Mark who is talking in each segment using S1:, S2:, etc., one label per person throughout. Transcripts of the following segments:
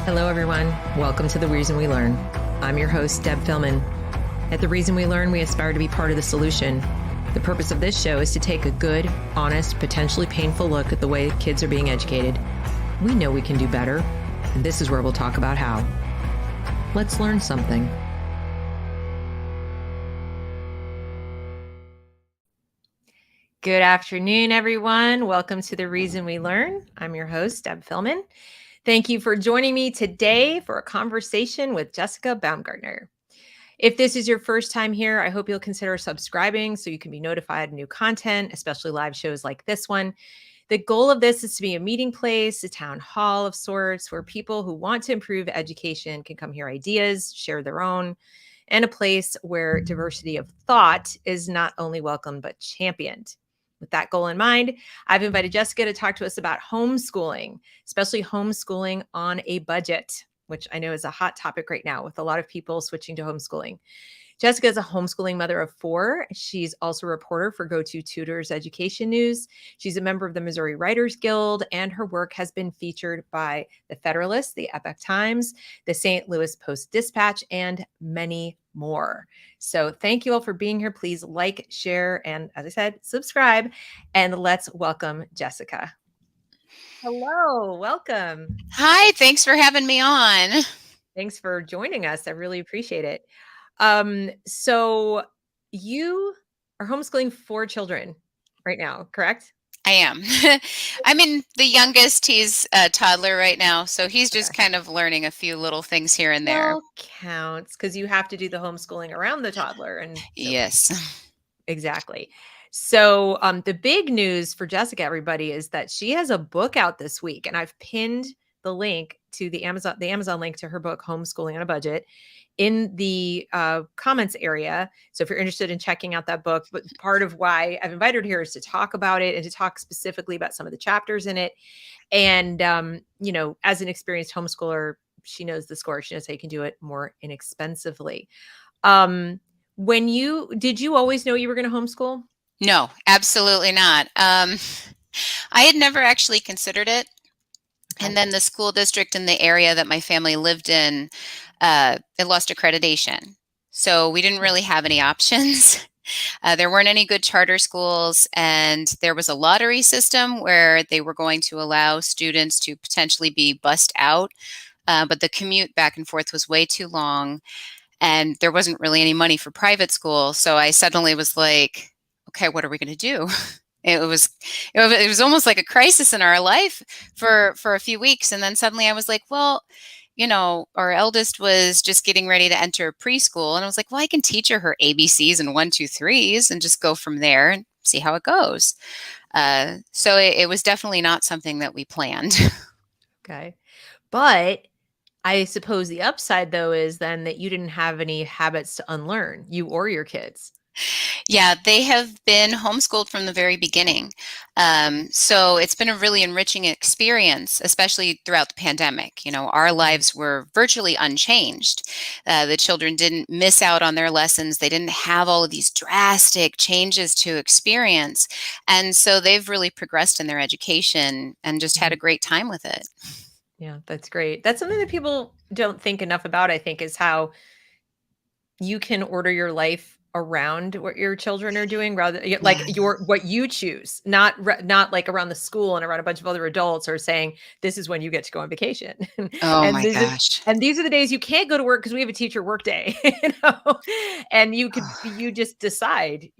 S1: Hello, everyone. Welcome to The Reason We Learn. I'm your host, Deb Philman. At The Reason We Learn, we aspire to be part of the solution. The purpose of this show is to take a good, honest, potentially painful look at the way kids are being educated. We know we can do better, and this is where we'll talk about how. Let's learn something. Good afternoon, everyone. Welcome to The Reason We Learn. I'm your host, Deb Philman. Thank you for joining me today for a conversation with Jessica Baumgartner. If this is your first time here, I hope you'll consider subscribing so you can be notified of new content, especially live shows like this one. The goal of this is to be a meeting place, a town hall of sorts, where people who want to improve education can come hear ideas, share their own, and a place where diversity of thought is not only welcomed, but championed. With that goal in mind, I've invited Jessica to talk to us about homeschooling, especially homeschooling on a budget, which I know is a hot topic right now with a lot of people switching to homeschooling. Jessica is a homeschooling mother of 4. She's also a reporter for Go-To Tutors Education News. She's a member of the Missouri Writers Guild, and her work has been featured by the Federalist, the Epoch Times, the St. Louis Post-Dispatch, and many more. So thank you all for being here. Please like, share, and as I said, subscribe. And let's welcome Jessica. Hello, welcome.
S2: Hi, thanks for having me on.
S1: Thanks for joining us. I really appreciate it. So you are homeschooling 4 children right now, correct?
S2: I am. I mean, the youngest, he's a toddler right now, so he's just kind of learning a few little things here and there.
S1: Well, counts because you have to do the homeschooling around the toddler. And so,
S2: Yes.
S1: exactly. So the big news for Jessica, everybody, is that she has a book out this week, and I've pinned the link to the Amazon link to her book, Homeschooling on a Budget, in the comments area. So if you're interested in checking out that book, but part of why I've invited her here is to talk about it and to talk specifically about some of the chapters in it. And, as an experienced homeschooler, she knows the score. She knows how you can do it more inexpensively. Did you always know you were going to homeschool?
S2: No, absolutely not. I had never actually considered it. And then the school district in the area that my family lived in, it lost accreditation. So we didn't really have any options. There weren't any good charter schools, and there was a lottery system where they were going to allow students to potentially be bussed out. But the commute back and forth was way too long, and there wasn't really any money for private school. So I suddenly was like, okay, what are we going to do? It was almost like a crisis in our life for a few weeks. And then suddenly I was like, well, our eldest was just getting ready to enter preschool. And I was like, well, I can teach her ABCs and 1, 2, 3s and just go from there and see how it goes. So it was definitely not something that we planned.
S1: Okay. But I suppose the upside, though, is then that you didn't have any habits to unlearn, you or your kids.
S2: Yeah, they have been homeschooled from the very beginning. So it's been a really enriching experience, especially throughout the pandemic. Our lives were virtually unchanged. The children didn't miss out on their lessons. They didn't have all of these drastic changes to experience. And so they've really progressed in their education and just had a great time with it.
S1: Yeah, that's great. That's something that people don't think enough about, I think, is how you can order your life around what your children are doing, rather like what you choose, not like around the school and around a bunch of other adults are saying this is when you get to go on vacation.
S2: Oh my gosh.
S1: And these are the days you can't go to work because we have a teacher work day, and you just decide,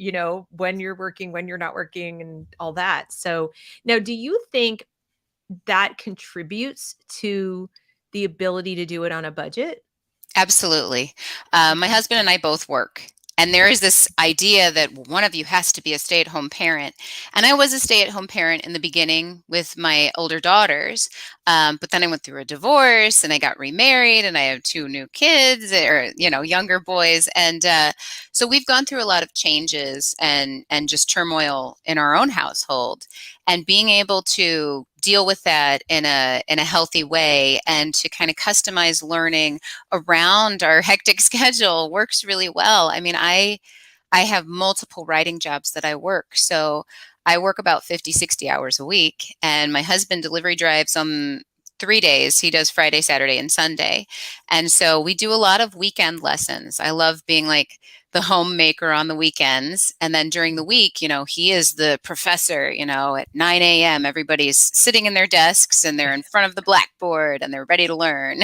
S1: when you're working, when you're not working, and all that. So now, do you think that contributes to the ability to do it on a budget?
S2: Absolutely. My husband and I both work. And there is this idea that one of you has to be a stay-at-home parent. And I was a stay-at-home parent in the beginning with my older daughters. But then I went through a divorce and I got remarried and I have 2 new kids, or, younger boys. And so we've gone through a lot of changes and just turmoil in our own household. And being able to deal with that in a healthy way and to kind of customize learning around our hectic schedule works really well. I mean, I have multiple writing jobs that I work. So I work about 50, 60 hours a week, and my husband delivery drives on 3 days. He does Friday, Saturday, and Sunday. And so we do a lot of weekend lessons. I love being like the homemaker on the weekends. And then during the week, he is the professor, at 9 a.m. Everybody's sitting in their desks and they're in front of the blackboard and they're ready to learn.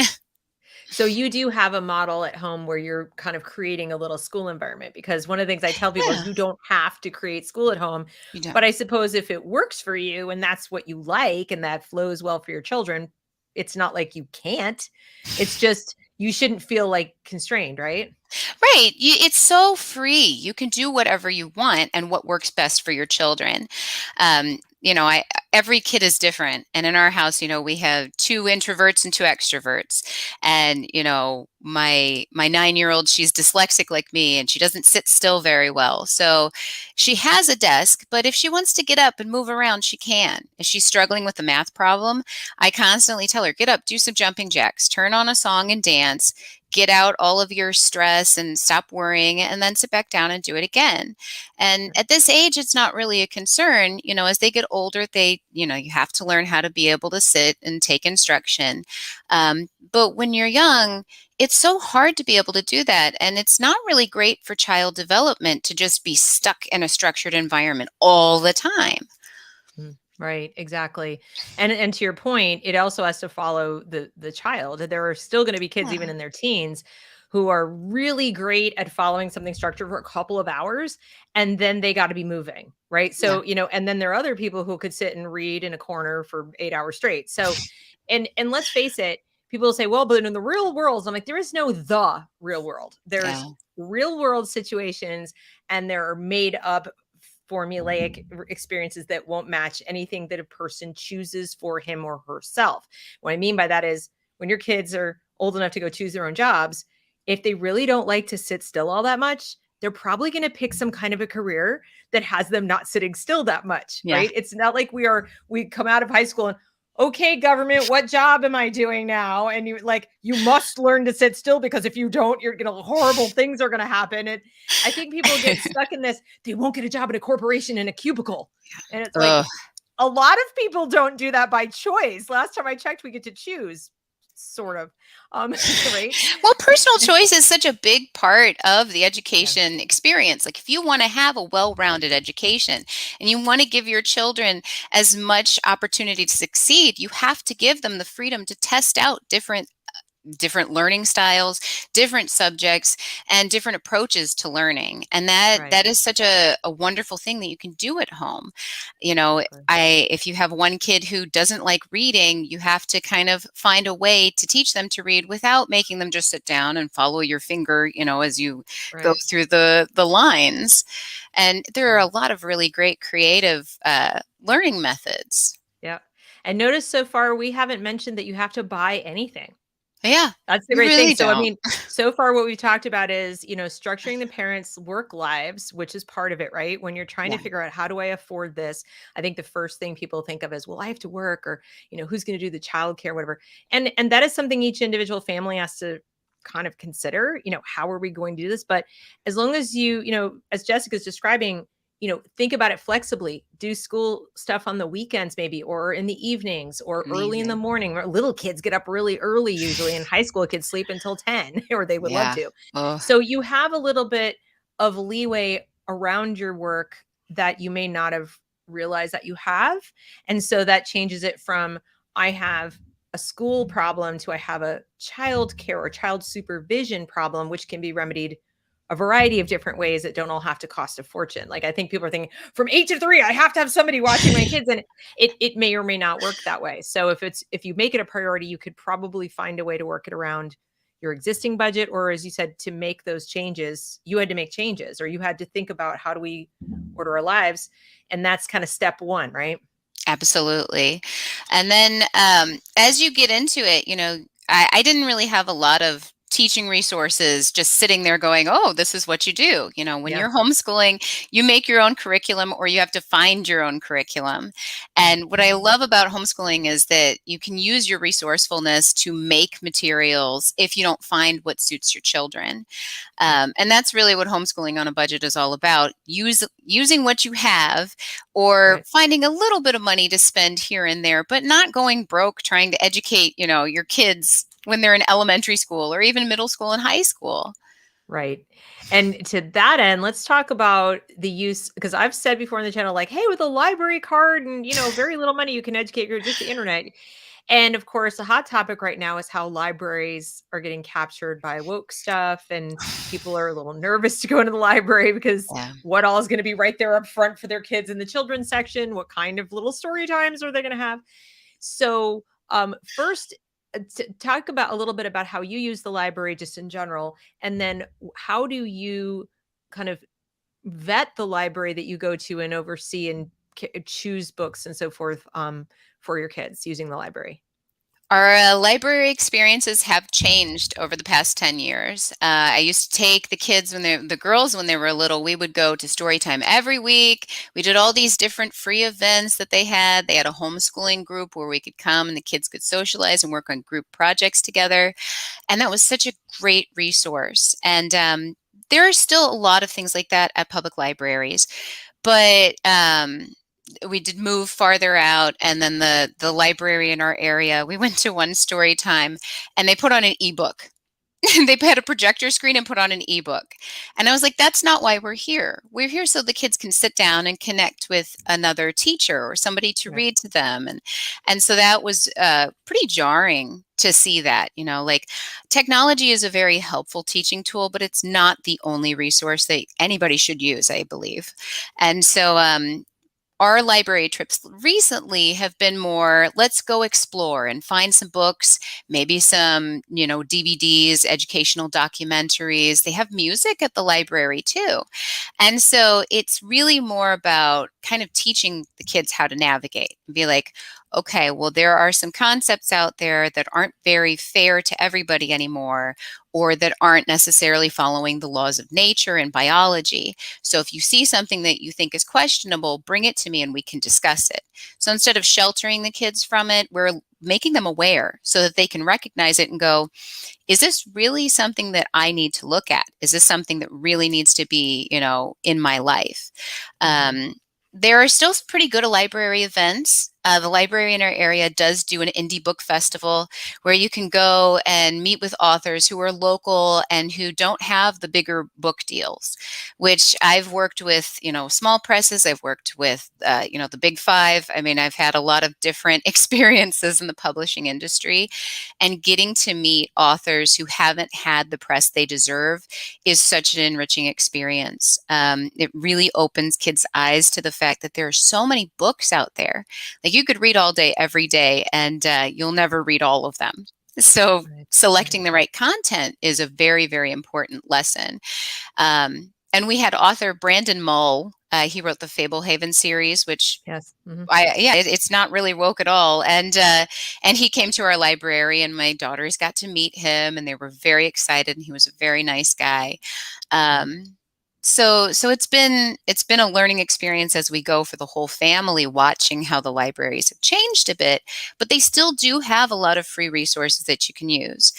S1: So you do have a model at home where you're kind of creating a little school environment, because one of the things I tell people is
S2: Yeah,
S1: you don't have to create school at home.
S2: you don't.
S1: But I suppose if it works for you and that's what you like and that flows well for your children, it's not like you can't. It's just you shouldn't feel like constrained, right?
S2: Right. It's so free. You can do whatever you want and what works best for your children. Every kid is different. And in our house, we have two introverts and two extroverts. And, my 9-year-old, she's dyslexic like me, and she doesn't sit still very well. So she has a desk, but if she wants to get up and move around, she can. If she's struggling with a math problem, I constantly tell her, get up, do some jumping jacks, turn on a song and dance, get out all of your stress and stop worrying, and then sit back down and do it again. And at this age, it's not really a concern. As they get older, you have to learn how to be able to sit and take instruction. But when you're young, it's so hard to be able to do that. And it's not really great for child development to just be stuck in a structured environment all the time.
S1: Right, exactly. And to your point, it also has to follow the child. There are still going to be kids even
S2: Yeah.
S1: in their teens who are really great at following something structured for a couple of hours and then they got to be moving, right?
S2: Yeah.
S1: So, and then there are other people who could sit and read in a corner for 8 hours straight. So, and let's face it, people will say, well, but in the real world, I'm like, there is no the real world. There's
S2: Yeah.
S1: real world situations and there are made up formulaic experiences that won't match anything that a person chooses for him or herself. What I mean by that is when your kids are old enough to go choose their own jobs, if they really don't like to sit still all that much, they're probably going to pick some kind of a career that has them not sitting still that much,
S2: Yeah.
S1: right? It's not like we come out of high school and okay, government, what job am I doing now? And you must learn to sit still because if you don't, horrible things are going to happen. And I think people get stuck in this. They won't get a job at a corporation in a cubicle. And it's like
S2: Ugh.
S1: a lot of people don't do that by choice. Last time I checked, we get to choose sort of. Right.
S2: Well, personal choice is such a big part of the education experience. Like if you want to have a well-rounded education and you want to give your children as much opportunity to succeed, you have to give them the freedom to test out different learning styles, different subjects, and different approaches to learning. And that is such a wonderful thing that you can do at home. If you have one kid who doesn't like reading, you have to kind of find a way to teach them to read without making them just sit down and follow your finger, as you go through the lines. And there are a lot of really great creative learning methods.
S1: Yeah. And notice so far, we haven't mentioned that you have to buy anything.
S2: Yeah,
S1: that's the
S2: you
S1: great
S2: really
S1: thing. So, I
S2: don't.
S1: mean, so far what we've talked about is, structuring the parents' work lives, which is part of it, right? When you're trying to
S2: Yeah.
S1: figure out how do I afford this? I think the first thing people think of is, well, I have to work or, who's going to do the childcare, whatever. And that is something each individual family has to kind of consider, how are we going to do this? But as long as as Jessica's describing, think about it flexibly. Do school stuff on the weekends, maybe, or in the evenings, or early in the morning. Or little kids get up really early, usually. In high school, kids sleep until 10, or they would love
S2: Yeah.
S1: to.
S2: Ugh.
S1: So you have a little bit of leeway around your work that you may not have realized that you have. And so that changes it from I have a school problem to I have a child care or child supervision problem, which can be remedied a variety of different ways that don't all have to cost a fortune. Like I think people are thinking from 8 to 3, I have to have somebody watching my kids, and it may or may not work that way. So if you make it a priority, you could probably find a way to work it around your existing budget, or as you said, to make those changes, you had to make changes, or you had to think about how do we order our lives, and that's kind of step one, right?
S2: Absolutely. And then as you get into it, I didn't really have a lot of teaching resources just sitting there going, oh, this is what you do. You know, when
S1: Yeah.
S2: you're homeschooling, you make your own curriculum or you have to find your own curriculum.
S1: Right.
S2: And what I love about homeschooling is that you can use your resourcefulness to make materials if you don't find what suits your children. And that's really what homeschooling on a budget is all about. Using what you have or
S1: Right.
S2: finding a little bit of money to spend here and there, but not going broke trying to educate, your kids when they're in elementary school or even middle school and high school.
S1: Right. And to that end, let's talk about the use, because I've said before on the channel, like, hey, with a library card and, very little money, you can educate your just the internet. And of course, the hot topic right now is how libraries are getting captured by woke stuff. And people are a little nervous to go into the library because
S2: Yeah.
S1: what all is going to be right there up front for their kids in the children's section? What kind of little story times are they going to have? So, first, talk about a little bit about how you use the library just in general, and then how do you kind of vet the library that you go to and oversee and choose books and so forth for your kids using the library?
S2: Our library experiences have changed over the past 10 years. I used to take the kids the girls when they were little, we would go to story time every week. We did all these different free events that they had. They had a homeschooling group where we could come and the kids could socialize and work on group projects together. And that was such a great resource. And there are still a lot of things like that at public libraries. But we did move farther out, and then the library in our area, we went to one story time, and they put on an ebook. They had a projector screen and put on an ebook. And I was like, that's not why we're here. We're here so the kids can sit down and connect with another teacher or somebody to
S1: Right.
S2: read to them. And so that was pretty jarring to see that, like technology is a very helpful teaching tool, but it's not the only resource that anybody should use, I believe. And so our library trips recently have been more, let's go explore and find some books, maybe some, DVDs, educational documentaries. They have music at the library too. And so it's really more about kind of teaching the kids how to navigate and be like, okay, well, there are some concepts out there that aren't very fair to everybody anymore, or that aren't necessarily following the laws of nature and biology. So if you see something that you think is questionable, bring it to me and we can discuss it. So instead of sheltering the kids from it, we're making them aware so that they can recognize it and go, is this really something that I need to look at? Is this something that really needs to be, in my life?
S1: Mhm.
S2: There are still pretty good library events. The library in our area does do an indie book festival where you can go and meet with authors who are local and who don't have the bigger book deals, which I've worked with, small presses. I've worked with, the big five. I mean, I've had a lot of different experiences in the publishing industry, and getting to meet authors who haven't had the press they deserve is such an enriching experience. It really opens kids' eyes to the fact that there are so many books out there. Like you could read all day, every day, and you'll never read all of them. So
S1: Right. Right.
S2: selecting the right content is a very, very important lesson. And we had author Brandon Mull. He wrote the Fablehaven series, which
S1: Yes. Mhm.
S2: it's not really woke at all. And he came to our library, and my daughters got to meet him, and they were very excited. And he was a very nice guy.
S1: Right.
S2: So it's been a learning experience as we go for the whole family, watching how the libraries have changed a bit, but they still do have a lot of free resources that you can use.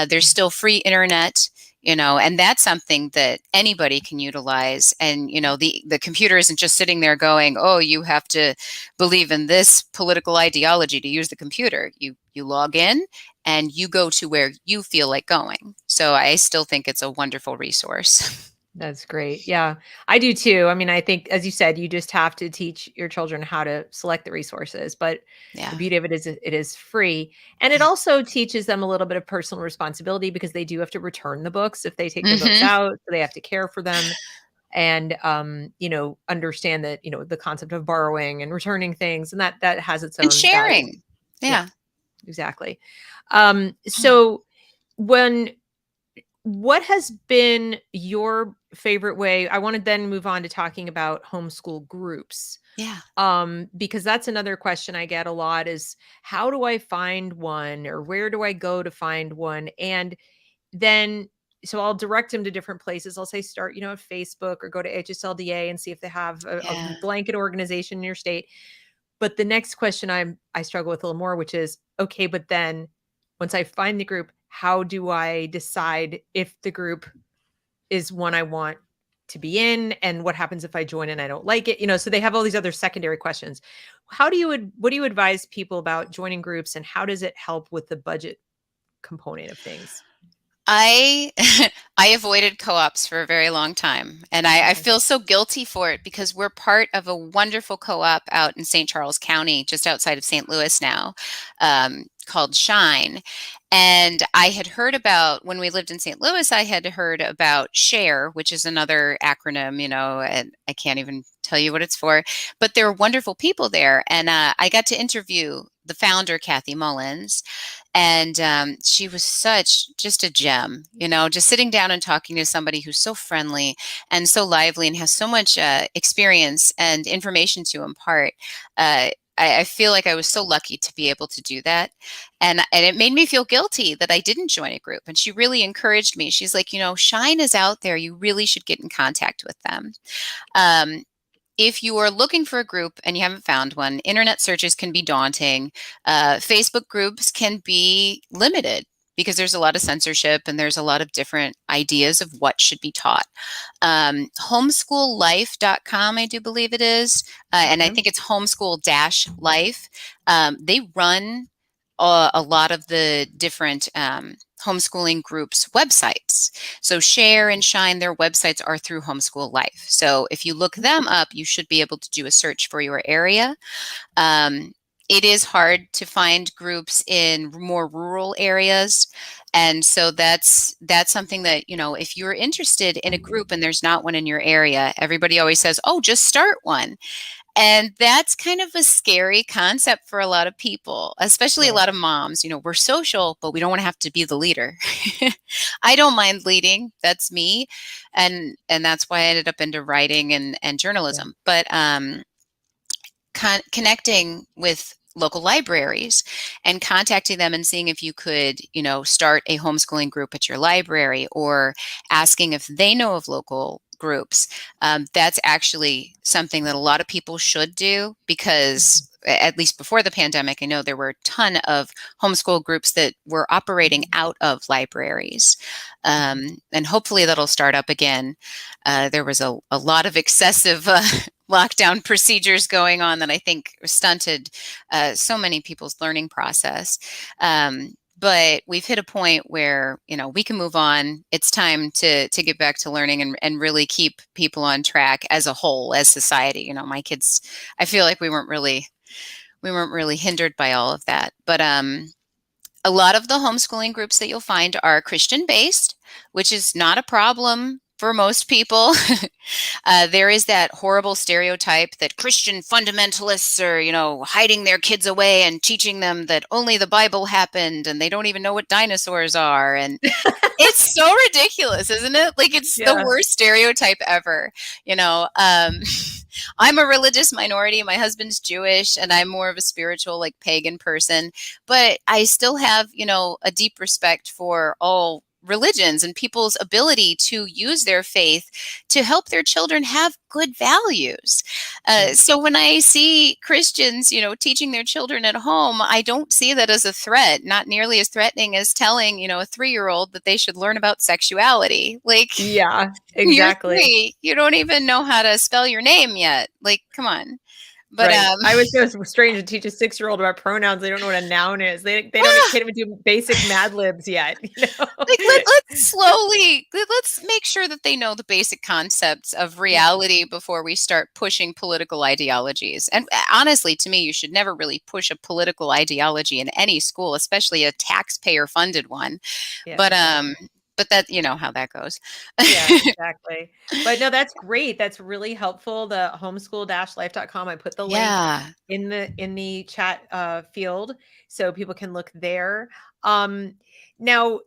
S2: There's still free internet. And that's something that anybody can utilize. And, the computer isn't just sitting there going, oh, you have to believe in this political ideology to use the computer. You log in and you go to where you feel like going. So I still think it's a wonderful resource.
S1: That's great. Yeah, I do too. I mean, I think, as you said, you just have to teach your children how to select the resources. But the
S2: Yeah.
S1: beauty of it is it is free. And it also teaches them a little bit of personal responsibility because they do have to return the books if they take the books
S2: Hmm.
S1: out. So they have to care for them and understand that, the concept of borrowing and returning things, and that has its
S2: And
S1: own value.
S2: sharing.
S1: Yeah,
S2: Yeah.
S1: exactly. So when what has been your favorite way? I want to then move on to talking about homeschool groups.
S2: Yeah.
S1: Because that's another question I get a lot is how do I find one or where do I go to find one? And then so I'll direct them to different places. I'll say start, at Facebook or go to HSLDA and see if they have a
S2: Yeah.
S1: blanket organization in your state. But the next question I struggle with a little more, which is, okay, but then once I find the group, how do I decide if the group is one I want to be in, and what happens if I join and I don't like it? So they have all these other secondary questions. What do you advise people about joining groups, and how does it help with the budget component of things?
S2: I I avoided co-ops for a very long time, and I
S1: Okay.
S2: feel so guilty for it because we're part of a wonderful co-op out in St. Charles County, just outside of St. Louis now, called Shine. And I had heard about, when we lived in St. Louis, I had heard about SHARE, which is another acronym, and I can't even tell you what it's for, but there are wonderful people there. And I got to interview the founder, Kathy Mullins, and she was just a gem, just sitting down and talking to somebody who's so friendly and so lively and has so much experience and information to impart. I feel like I was so lucky to be able to do that. And it made me feel guilty that I didn't join a group. And she really encouraged me. She's like, Shine is out there. You really should get in contact with them. Um, if you are looking for a group and you haven't found one, internet searches can be daunting. Facebook groups can be limited because there's a lot of censorship and there's a lot of different ideas of what should be taught. Homeschoollife.com, I do believe it is, and I
S1: Okay.
S2: think it's homeschool-life. They run a lot of the different homeschooling groups' websites. So Share and Shine, their websites are through Homeschool Life. So if you look them up, you should be able to do a search for your area. It is hard to find groups in more rural areas. And so that's something that, if you're interested in a group and there's not one in your area, everybody always says, oh, just start one. And that's kind of a scary concept for a lot of people, especially a
S1: Right.
S2: lot of moms. We're social, but we don't want to have to be the leader. I don't mind leading. That's me. And that's why I ended up into writing and
S1: Yeah.
S2: journalism. But connecting with local libraries and contacting them and seeing if you could, start a homeschooling group at your library, or asking if they know of local groups. That's actually something that a lot of people should do, because at least before the pandemic, I know there were a ton of homeschool groups that were operating out of libraries. And hopefully that'll start up again. There was a lot of excessive lockdown procedures going on that I think stunted so many people's learning process. But we've hit a point where, we can move on. It's time to get back to learning and really keep people on track as a whole, as society. My kids, I feel like we weren't really hindered by all of that. But a lot of the homeschooling groups that you'll find are Christian based, which is not a problem for most people. There is that horrible stereotype that Christian fundamentalists are, hiding their kids away and teaching them that only the Bible happened and they don't even know what dinosaurs are. And it's so ridiculous, isn't it? Like, it's the
S1: Yeah.
S2: worst stereotype ever. I'm a religious minority. My husband's Jewish, and I'm more of a spiritual, like, pagan person. But I still have, a deep respect for all religions and people's ability to use their faith to help their children have good values.
S1: Yeah.
S2: So when I see Christians, teaching their children at home, I don't see that as a threat, not nearly as threatening as telling, a 3-year-old that they should learn about sexuality. Like,
S1: Yeah,
S2: you're
S1: exactly.
S2: 3, you don't even know how to spell your name yet. Like, come on. But
S1: Right. I always know it's strange to teach a 6-year-old about pronouns. They don't know what a noun is. They don't can't even do basic Mad Libs yet,
S2: like, let's make sure that they know the basic concepts of
S1: Yeah.
S2: reality before we start pushing political ideologies. And honestly, to me, you should never really push a political ideology in any school, especially a taxpayer funded one.
S1: Yeah,
S2: But
S1: exactly.
S2: that, how that goes.
S1: Yeah, exactly. But no, that's great. That's really helpful. The homeschool-life.com. I put the link
S2: Yeah.
S1: in the chat field so people can look there. Um, now,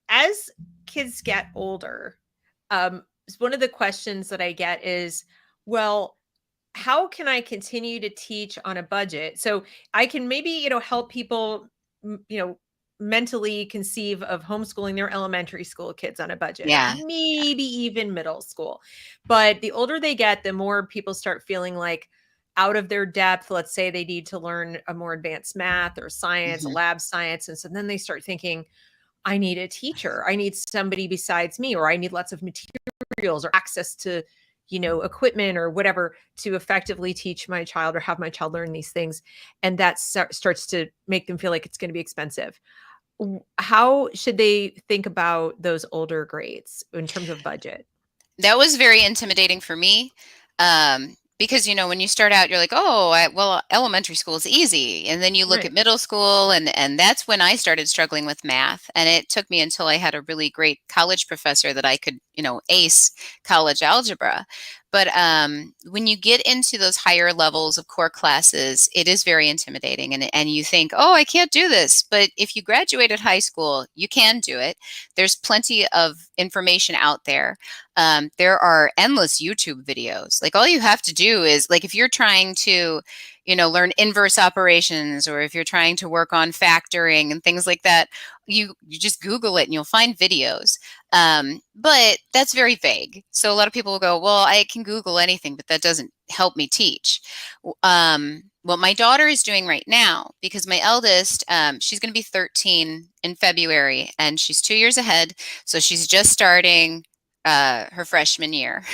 S1: as kids get older, one of the questions that I get is, well, how can I continue to teach on a budget? So I can maybe, help people, m- you know, mentally conceive of homeschooling their elementary school kids on a budget, or
S2: Yeah.
S1: maybe even middle school. But the older they get, the more people start feeling like out of their depth. Let's say they need to learn a more advanced math or science, a
S2: Mhm.
S1: lab science. And so then they start thinking, I need a teacher. I need somebody besides me, or I need lots of materials or access to, equipment or whatever to effectively teach my child or have my child learn these things. And that starts to make them feel like it's going to be expensive. How should they think about those older grades in terms of budget?
S2: That was very intimidating for me, because when you start out, you're like, oh, well, elementary school is easy, and then you look
S1: Right.
S2: at middle school, and that's when I started struggling with math, and it took me until I had a really great college professor that I could ace college algebra. But when you get into those higher levels of core classes, it is very intimidating, and you think, oh, I can't do this. But if you graduated high school, you can do it. There's plenty of information out there. There are endless YouTube videos. Like, all you have to do is, like, if you're trying to, learn inverse operations, or if you're trying to work on factoring and things like that, you just Google it and you'll find videos. But that's very vague. So a lot of people will go, well, I can Google anything, but that doesn't help me teach. What my daughter is doing right now, because my eldest, she's going to be 13 in February, and she's 2 years ahead. So she's just starting her freshman year,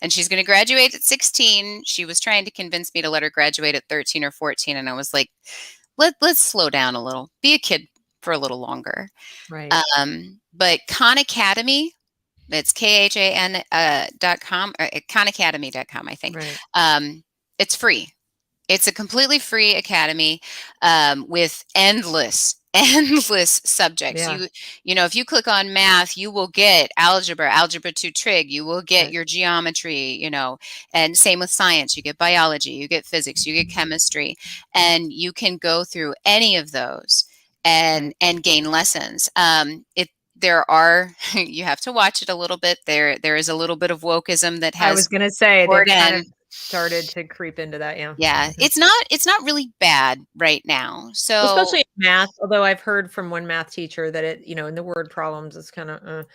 S2: and she's going to graduate at 16. She was trying to convince me to let her graduate at 13 or 14, and I was like, let's slow down a little, be a kid for a little longer.
S1: Right.
S2: But Khan Academy, it's KHAN .com, or khanacademy.com, I think.
S1: Right.
S2: It's free. It's a completely free academy, with endless subjects.
S1: Yeah.
S2: If you click on math, you will get algebra 2 trig, you will get
S1: Right.
S2: your geometry, and same with science. You get biology, you get physics, you get chemistry, and you can go through any of those and
S1: Right.
S2: and gain lessons. There are you have to watch it a little bit. There is a little bit of wokeism that
S1: I was
S2: has
S1: going to say
S2: poured
S1: they've kind
S2: in.
S1: of started to creep into that. Yeah.
S2: Yeah,
S1: Mhm.
S2: it's not really bad right now.
S1: Well,
S2: So,
S1: especially in math, although I've heard from one math teacher that in the word problems, it's kind of,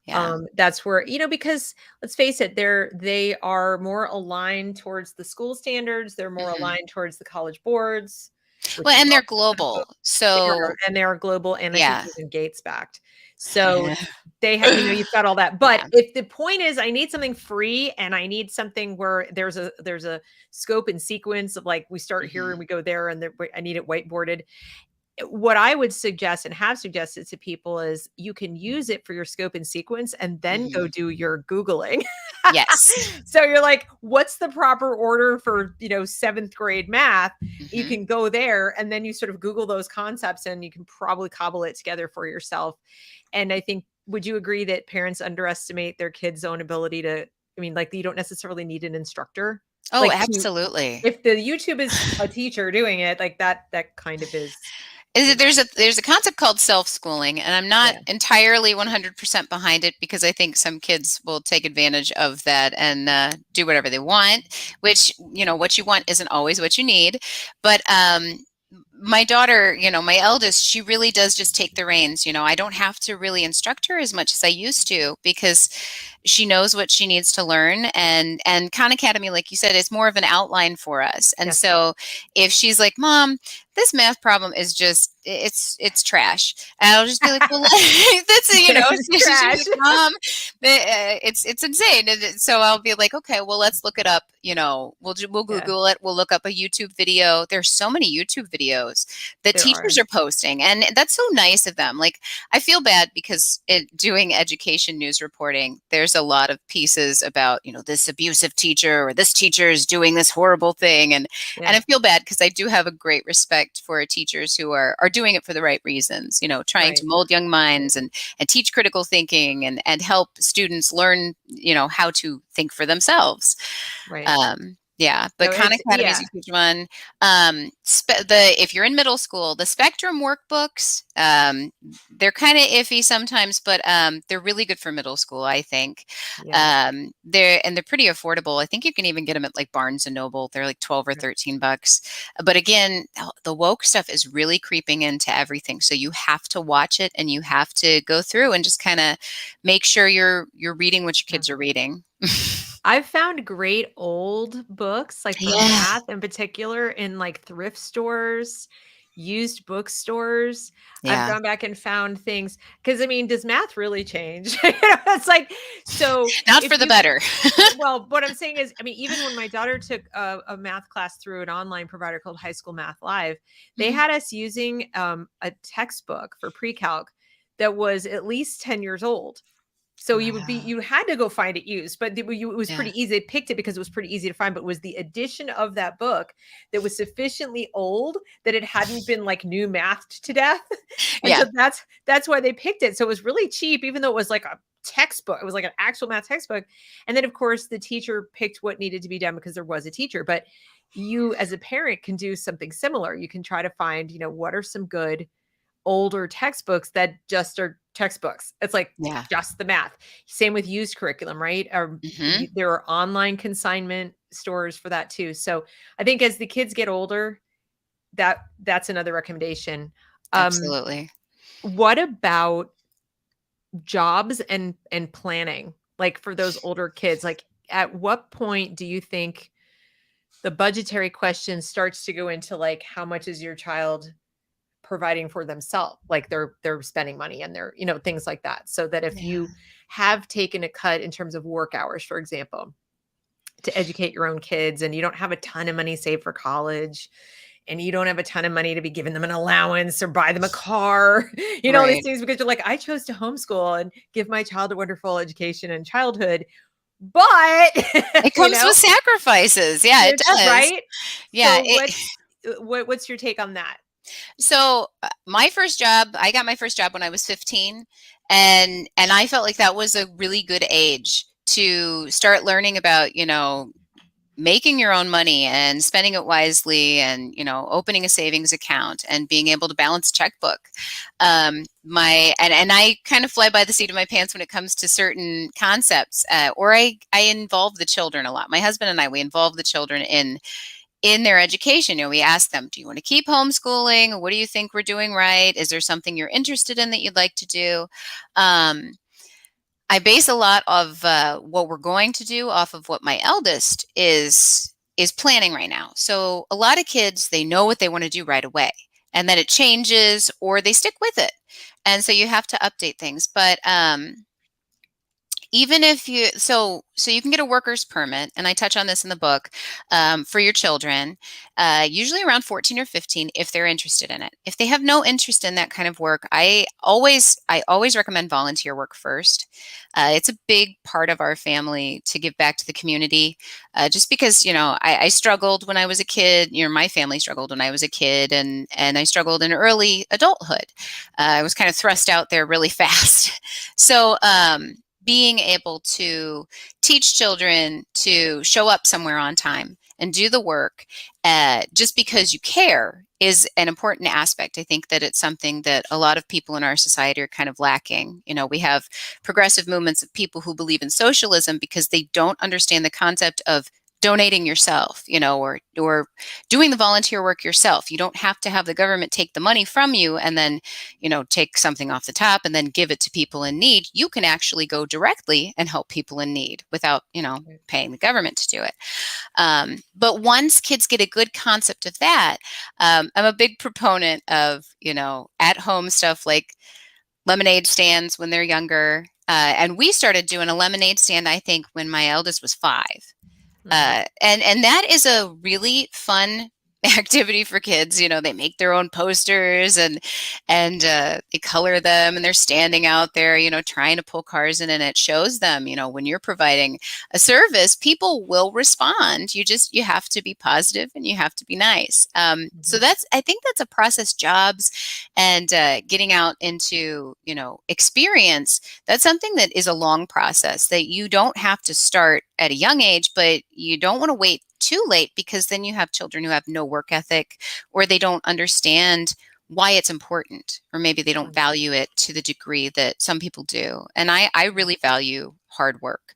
S2: yeah.
S1: that's where, because let's face it, they are more aligned towards the school standards. They're more
S2: Mhm.
S1: aligned towards the college boards, which
S2: Well,
S1: is
S2: and they're
S1: also kind of
S2: global.
S1: they are,
S2: So,
S1: and they are global, and I think
S2: yeah.
S1: even Gates backed. So they have, you've got all that. But
S2: Yeah.
S1: if the point is I need something free and I need something where there's a scope and sequence of, like, we start here
S2: Mhm.
S1: and we go there, and I need it whiteboarded. What I would suggest and have suggested to people is you can use it for your scope and sequence and then go
S2: Mhm.
S1: do your Googling.
S2: Yes.
S1: So you're like, what's the proper order for, seventh grade math? You
S2: Mhm.
S1: can go there and then you sort of Google those concepts and you can probably cobble it together for yourself. And I think, would you agree that parents underestimate their kids' own ability to, I mean, like, you don't necessarily need an instructor?
S2: Oh,
S1: Like,
S2: absolutely.
S1: if the YouTube is a teacher doing it, like that kind of is,
S2: Is
S1: you
S2: it
S1: know,
S2: there's a concept called self-schooling, and I'm not
S1: yeah.
S2: entirely 100% behind it, because I think some kids will take advantage of that and do whatever they want, which, what you want isn't always what you need. But my daughter, my eldest, she really does just take the reins. I don't have to really instruct her as much as I used to, because she knows what she needs to learn. And Khan Academy, like you said, is more of an outline for us. And
S1: Yes.
S2: so if she's like, Mom, this math problem is just it's trash, and I'll just be like, well, that's
S1: It's
S2: she's
S1: trash.
S2: like, Mom, it's insane. So I'll be like, okay, well, let's look it up. We'll
S1: Yeah,
S2: Google it. We'll look up a YouTube video. There's so many YouTube videos that
S1: there are.
S2: teachers are posting, and that's so nice of them. Like, I feel bad because doing education news reporting, there's a lot of pieces about, this abusive teacher, or this teacher is doing this horrible thing, and
S1: Yeah,
S2: I feel bad because I do have a great respect for teachers who are doing it for the right reasons, trying to
S1: right,
S2: mold young
S1: right,
S2: minds and teach critical thinking and help students learn, how to think for themselves.
S1: right.
S2: Um, Yeah, but
S1: So
S2: Khan
S1: it's,
S2: Academy is
S1: yeah.
S2: a huge one. If you're in middle school, the Spectrum workbooks, they're kind of iffy sometimes, but they're really good for middle school, I think.
S1: Yeah.
S2: They're pretty affordable. I think you can even get them at like Barnes and Noble. They're like 12 or 13 bucks. But again, the woke stuff is really creeping into everything. So you have to watch it and you have to go through and just kind of make sure you're reading what your
S1: Yeah.
S2: kids are reading.
S1: I've found great old books, like for
S2: Yeah.
S1: math in particular, in like thrift stores, used bookstores. I've
S2: Yeah.
S1: gone back and found things because I mean, does math really change? It's like, so
S2: Not
S1: if
S2: for the
S1: you,
S2: better.
S1: well, what I'm saying is, I mean, even when my daughter took a math class through an online provider called High School Math Live, they
S2: Mhm.
S1: had us using a textbook for pre-calc that was at least 10 years old. So
S2: Wow.
S1: you had to go find it used, but it was
S2: Yeah.
S1: pretty easy. They picked it because it was pretty easy to find, but it was the addition of that book that was sufficiently old that it hadn't been like new mathed to death. And
S2: Yeah.
S1: so that's why they picked it. So it was really cheap, even though it was like a textbook. It was like an actual math textbook. And then of course the teacher picked what needed to be done because there was a teacher. But you as a parent can do something similar. You can try to find, what are some good older textbooks that just are textbooks. It's like
S2: Yeah.
S1: just the math. Same with used curriculum, right?
S2: Mhm.
S1: There are online consignment stores for that too. So I think as the kids get older, that's another recommendation. Um,
S2: Absolutely.
S1: what about jobs and planning? Like for those older kids, like at what point do you think the budgetary question starts to go into like how much is your child providing for themselves, like they're spending money and they're things like that, so that if
S2: Yeah.
S1: you have taken a cut in terms of work hours, for example, to educate your own kids, and you don't have a ton of money saved for college, and you don't have a ton of money to be giving them an allowance or buy them a car, all these
S2: Right.
S1: things, because you're like, I chose to homeschool and give my child a wonderful education and childhood, but
S2: It comes with sacrifices. Yeah, it does.
S1: right.
S2: Yeah,
S1: So what's your take on that?
S2: my first job, I got my first job when I was 15, and I felt like that was a really good age to start learning about, making your own money and spending it wisely and opening a savings account and being able to balance a checkbook. And I kind of fly by the seat of my pants when it comes to certain concepts, or I involve the children a lot. My husband and I, we involve the children in their education. We ask them, do you want to keep homeschooling? What do you think we're doing right? Is there something you're interested in that you'd like to do? um, I base a lot of what we're going to do off of what my eldest is planning right now. So a lot of kids, they know what they want to do right away, and then it changes or they stick with it. And so you have to update things. But even if so you can get a worker's permit, and I touch on this in the book, for your children, usually around 14 or 15, if they're interested in it. If they have no interest in that kind of work, I always recommend volunteer work first. It's a big part of our family to give back to the community, just because I struggled when I was a kid. My family struggled when I was a kid, and I struggled in early adulthood. I was kind of thrust out there really fast. So being able to teach children to show up somewhere on time and do the work, just because you care, is an important aspect. I think that it's something that a lot of people in our society are kind of lacking. We have progressive movements of people who believe in socialism because they don't understand the concept of donating yourself, or doing the volunteer work yourself. You don't have to have the government take the money from you and then take something off the top and then give it to people in need. You can actually go directly and help people in need without, paying the government to do it. But once kids get a good concept of that, I'm a big proponent of, at home stuff like lemonade stands when they're younger. And we started doing a lemonade stand, I think, when my eldest was 5.
S1: Mhm.
S2: And that is a really fun activity for kids. They make their own posters, and they color them, and they're standing out there, trying to pull cars in, and it shows them, when you're providing a service, people will respond. You have to be positive and you have to be nice. So
S1: Mhm.
S2: I think that's a process. Jobs and getting out into experience, that's something that is a long process that you don't have to start at a young age, but you don't want to wait too late, because then you have children who have no work ethic, or they don't understand why it's important, or maybe they don't
S1: Mhm.
S2: value it to the degree that some people do. And I really value hard work.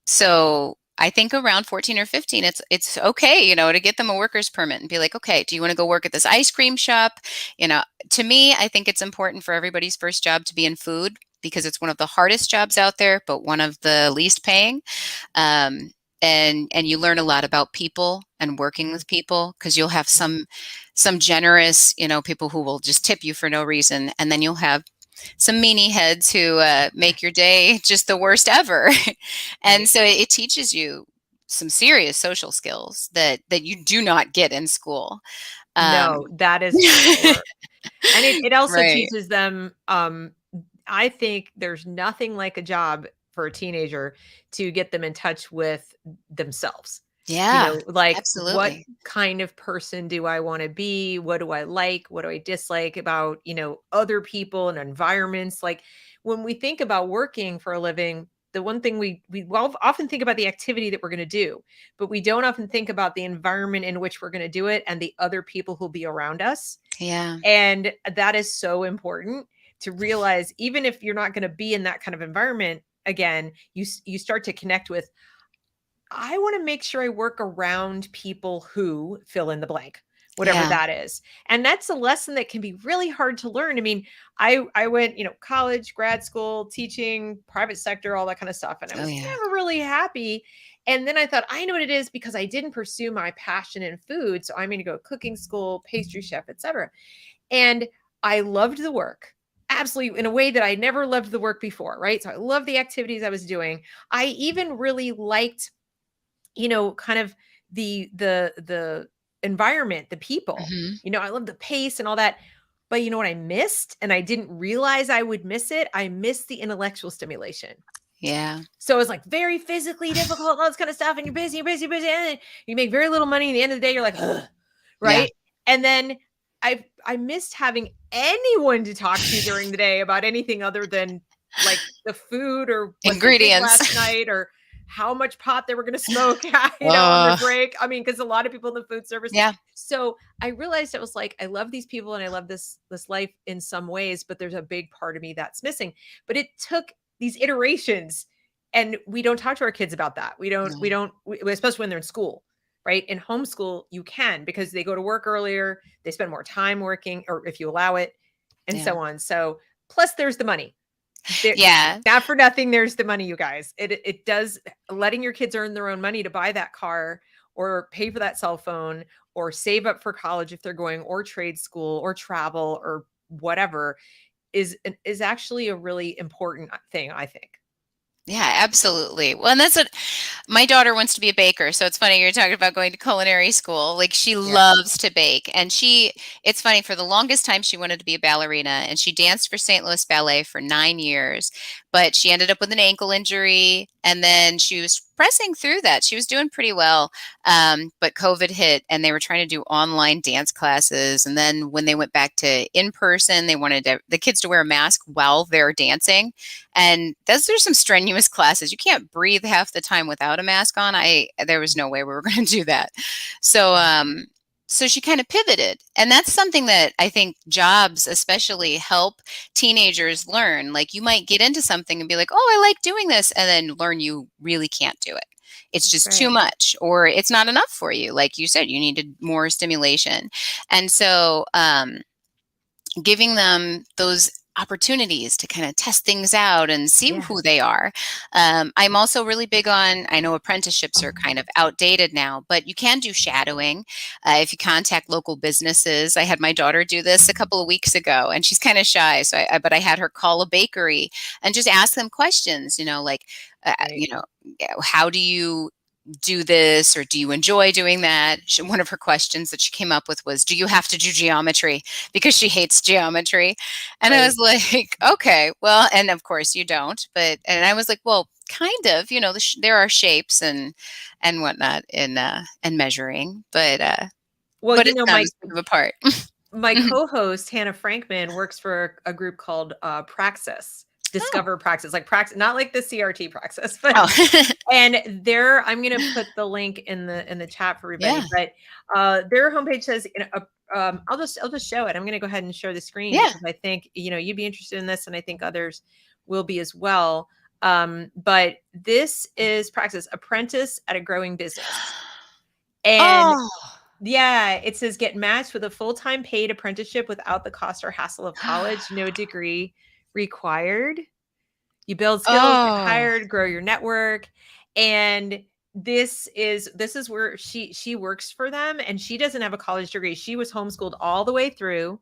S2: So I think around 14 or 15, it's okay, to get them a worker's permit and be like, okay, do you want to go work at this ice cream shop? To me, I think it's important for everybody's first job to be in food, because it's one of the hardest jobs out there, but one of the least paying. Um, and you learn a lot about people and working with people, because you'll have some generous, people who will just tip you for no reason, and then you'll have some meanie heads who make your day just the worst ever. And
S1: Right.
S2: so it teaches you some serious social skills that you do not get in school.
S1: No, that is for sure. And it also
S2: Right.
S1: teaches them, I think there's nothing like a job for a teenager to get them in touch with themselves.
S2: Yeah,
S1: Like, what
S2: absolutely.
S1: kind of person do I wanna be? What do I like? What do I dislike about, other people and environments? Like, when we think about working for a living, the one thing we often think about the activity that we're gonna do, but we don't often think about the environment in which we're gonna do it and the other people who'll be around us.
S2: Yeah.
S1: And that is so important to realize, even if you're not gonna be in that kind of environment again, you start to connect with, I wanna make sure I work around people who fill in the blank, whatever
S2: Yeah.
S1: that is. And that's a lesson that can be really hard to learn. I mean, I went, college, grad school, teaching, private sector, all that kind of stuff, and I
S2: Oh,
S1: was
S2: yeah.
S1: never really happy. And then I thought, I know what it is, because I didn't pursue my passion in food. So I'm gonna go to cooking school, pastry chef, etc. And I loved the work, absolutely, in a way that I never loved the work before, right? So I love the activities I was doing. I even really liked, kind of the environment, the people.
S2: Mhm.
S1: I love the pace and all that. But you know what I missed? And I didn't realize I would miss it. I missed the intellectual stimulation.
S2: Yeah.
S1: So it was like very physically difficult, all this kind of stuff, and you're busy, you're busy, busy, and then you make very little money. At the end of the day, you're like, ugh,
S2: Yeah.
S1: right? And then I missed having anyone to talk to during the day about anything other than like the food or what they did
S2: Ingredients.
S1: last night or how much pot they were going to smoke, on their
S2: Oh,
S1: break. I mean, because a lot of people in the food service.
S2: yeah.
S1: So I realized it was like, I love these people and I love this life in some ways, but there's a big part of me that's missing. But it took these iterations, and we don't talk to our kids about that.
S2: No.
S1: Especially when they're in school, right? In homeschool, you can, because they go to work earlier, they spend more time working, or if you allow it, and
S2: Yeah.
S1: so on. So, plus there's the money. There,
S2: Yeah.
S1: not for nothing, there's the money, you guys. It does, letting your kids earn their own money to buy that car or pay for that cell phone or save up for college if they're going, or trade school or travel or whatever, is actually a really important thing, I think.
S2: Yeah, absolutely. Well, and that's what my daughter wants to be a baker. So it's funny you're talking about going to culinary school. Like, she
S1: Yeah.
S2: loves to bake. And it's funny, for the longest time she wanted to be a ballerina, and she danced for St. Louis Ballet for 9 years, but she ended up with an ankle injury, and then she was pressing through that. She was doing pretty well. But COVID hit, and they were trying to do online dance classes. And then when they went back to in person, they wanted the kids to wear a mask while they're dancing. And those are some strenuous classes. You can't breathe half the time without a mask on. There was no way we were going to do that. So so she kind of pivoted. And that's something that I think jobs especially help teenagers learn. Like, you might get into something and be like, "Oh, I like doing this," and then learn you really can't do it. It's
S1: That's
S2: just too
S1: right.
S2: much, or it's not enough for you. Like you said, you needed more stimulation. And so giving them those opportunities to kind of test things out and see
S1: Yeah.
S2: who they are. I'm also really big on, I know apprenticeships are kind of outdated now, but you can do shadowing if you contact local businesses. I had my daughter do this a couple of weeks ago, and she's kind of shy. But I had her call a bakery and just ask them questions, like,
S1: Right.
S2: how do you do this, or do you enjoy doing that? One of her questions that she came up with was, do you have to do geometry? Because she hates geometry. And I
S1: Right.
S2: was like, okay, well, and of course you don't, and I was like, well, kind of, there are shapes and whatnot in measuring,
S1: Well,
S2: but it's not as big of a part.
S1: my
S2: Mhm.
S1: co-host Hannah Frankman works for a group called Praxis. discover praxis, like praxis, not like the CRT praxis, but
S2: Oh.
S1: and there, I'm going to put the link in the chat for everybody.
S2: Yeah.
S1: But their homepage says, I'll just show it. I'm going to go ahead and share the screen
S2: Yeah.
S1: because I think you'd be interested in this, and I think others will be as well. But this is praxis: apprentice at a growing business, and
S2: Oh.
S1: yeah, it says get matched with a full-time paid apprenticeship without the cost or hassle of college, no degree required. You build skills, get
S2: Oh.
S1: hired, grow your network. And this is where she works for them, and she doesn't have a college degree. She was homeschooled all the way through.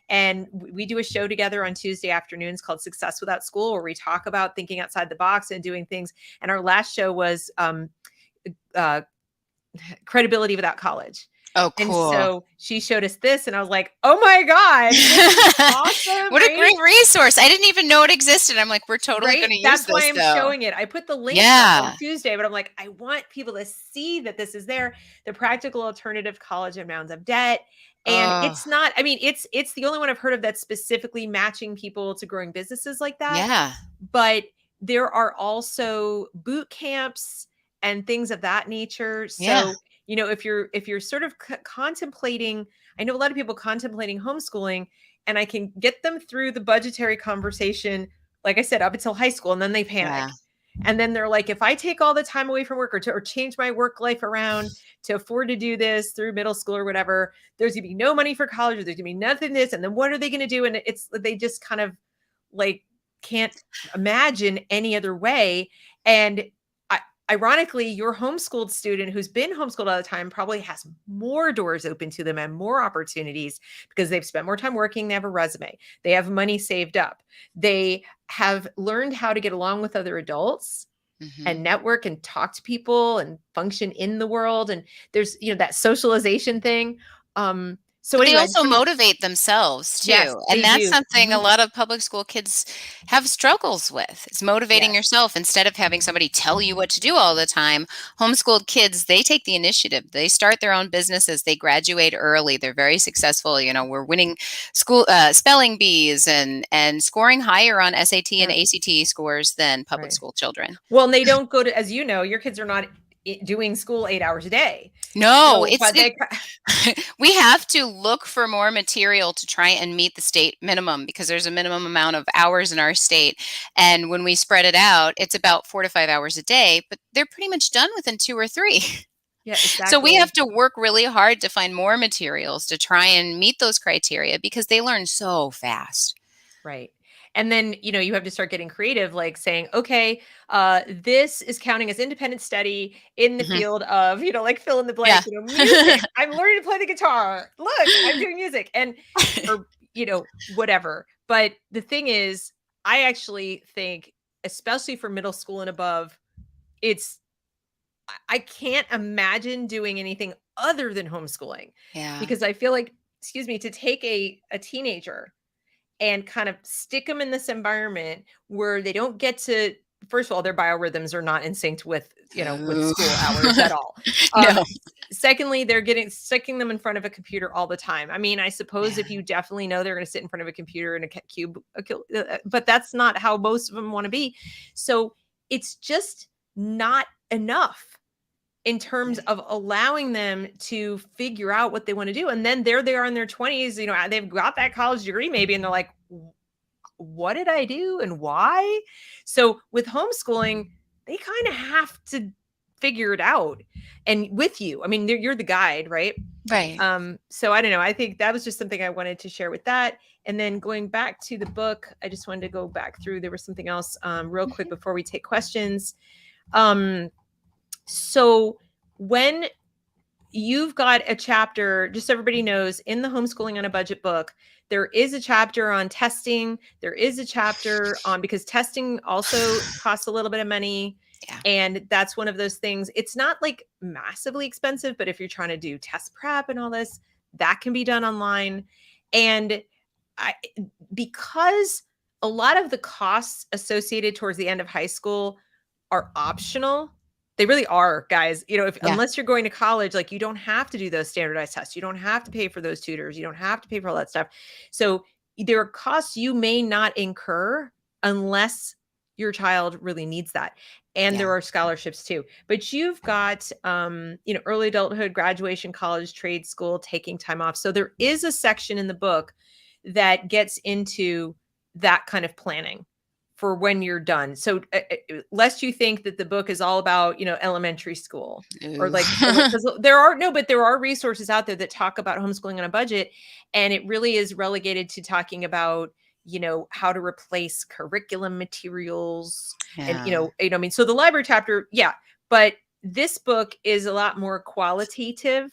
S1: And we do a show together on Tuesday afternoons called Success Without School, where we talk about thinking outside the box and doing things. And our last show was uh, credibility without college.
S2: Oh,
S1: And
S2: cool.
S1: so she showed us this, and I was like, oh my God, this is awesome.
S2: What a
S1: right?
S2: great resource. I didn't even know it existed. I'm like, we're totally going to use
S1: That's why
S2: this,
S1: I'm
S2: though.
S1: showing it. I put the link up on
S2: Yeah.
S1: Tuesday, but I'm like, I want people to see that this is there. The practical alternative college and mounds of debt. And
S2: Oh,
S1: it's not, I mean, it's the only one I've heard of that's specifically matching people to growing businesses like that.
S2: yeah.
S1: But there are also boot camps and things of that nature.
S2: Yeah.
S1: So, if you're sort of contemplating, I know a lot of people contemplating homeschooling, and I can get them through the budgetary conversation, like I said, up until high school, and then they panic.
S2: Yeah.
S1: And then they're like, if I take all the time away from work or change my work life around to afford to do this through middle school or whatever, there's gonna be no money for college, or there's gonna be nothing this. And then what are they gonna do? And they just kind of like can't imagine any other way. And ironically, your homeschooled student who's been homeschooled all the time probably has more doors open to them and more opportunities because they've spent more time working. They have a resume. They have money saved up. They have learned how to get along with other adults and network and talk to people and function in the world. And there's, that socialization thing. So
S2: But they
S1: anyway,
S2: also motivate themselves too.
S1: yes,
S2: And
S1: they
S2: that's
S1: do.
S2: something a lot of public school kids have struggles with. It's motivating
S1: Yes.
S2: yourself instead of having somebody tell you what to do all the time. Homeschooled kids, they take the initiative. They start their own businesses. They graduate early. They're very successful. We're winning school spelling bees and scoring higher on SAT and ACT scores than public school children.
S1: Well, and they don't go to, as you know, your kids are not doing school 8 hours a day.
S2: No,
S1: So,
S2: we have to look for more material to try and meet the state minimum because there's a minimum amount of hours in our state. And when we spread it out, it's about 4 to 5 hours a day, but they're pretty much done within 2 or 3.
S1: Yeah, exactly.
S2: So we have to work really hard to find more materials to try and meet those criteria because they learn so fast.
S1: Right. And then, you have to start getting creative, like saying, okay, this is counting as independent study in the field of, like fill in the blank, music. I'm learning to play the guitar. Look, I'm doing music or, whatever. But the thing is, I actually think, especially for middle school and above, I can't imagine doing anything other than homeschooling.
S2: Yeah.
S1: Because I feel like, to take a teenager and kind of stick them in this environment where they don't get to, first of all, their biorhythms are not in sync with, with school hours at all.
S2: No.
S1: Secondly, they're sticking them in front of a computer all the time. I mean, I suppose if you definitely know they're going to sit in front of a computer in a cube, but that's not how most of them want to be. So it's just not enough in terms of allowing them to figure out what they want to do. And then there they are in their 20s, they've got that college degree maybe, and they're like, what did I do and why? So with homeschooling, they kind of have to figure it out. And with you, I mean, you're the guide, right?
S2: Right.
S1: So I don't know. I think that was just something I wanted to share with that. And then going back to the book, I just wanted to go back through. There was something else real quick before we take questions. So when you've got a chapter, just so everybody knows, in the Homeschooling on a Budget book, there is a chapter on testing. There is a chapter on, because testing also costs a little bit of money.
S2: Yeah.
S1: And that's one of those things. It's not like massively expensive, but if you're trying to do test prep and all this, that can be done online. And because a lot of the costs associated towards the end of high school are optional. They really are, guys. Unless you're going to college, like, you don't have to do those standardized tests. You don't have to pay for those tutors. You don't have to pay for all that stuff. So there are costs you may not incur unless your child really needs that. And there are scholarships too. But you've got, early adulthood, graduation, college, trade school, taking time off. So there is a section in the book that gets into that kind of planning for when you're done. So lest you think that the book is all about, elementary school or like, because there are resources out there that talk about homeschooling on a budget. And it really is relegated to talking about, how to replace curriculum materials and, so the library chapter, but this book is a lot more qualitative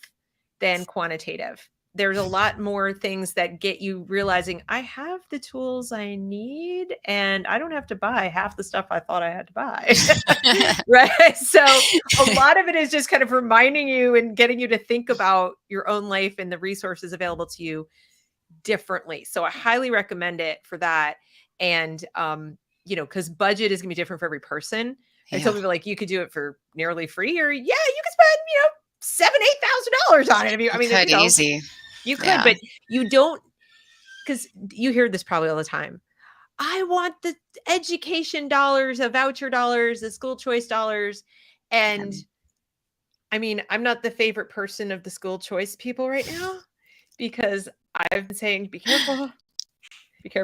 S1: than quantitative. There's a lot more things that get you realizing I have the tools I need and I don't have to buy half the stuff I thought I had to buy. Right. So a lot of it is just kind of reminding you and getting you to think about your own life and the resources available to you differently. So I highly recommend it for that. And, because budget is gonna be different for every person. I tell people like you could do it for nearly free or you could spend, $7,000-8,000 on it.
S2: Easy.
S1: You could, but you don't, because you hear this probably all the time. I want the education dollars, the voucher dollars, the school choice dollars. And I'm not the favorite person of the school choice people right now because I've been saying, be careful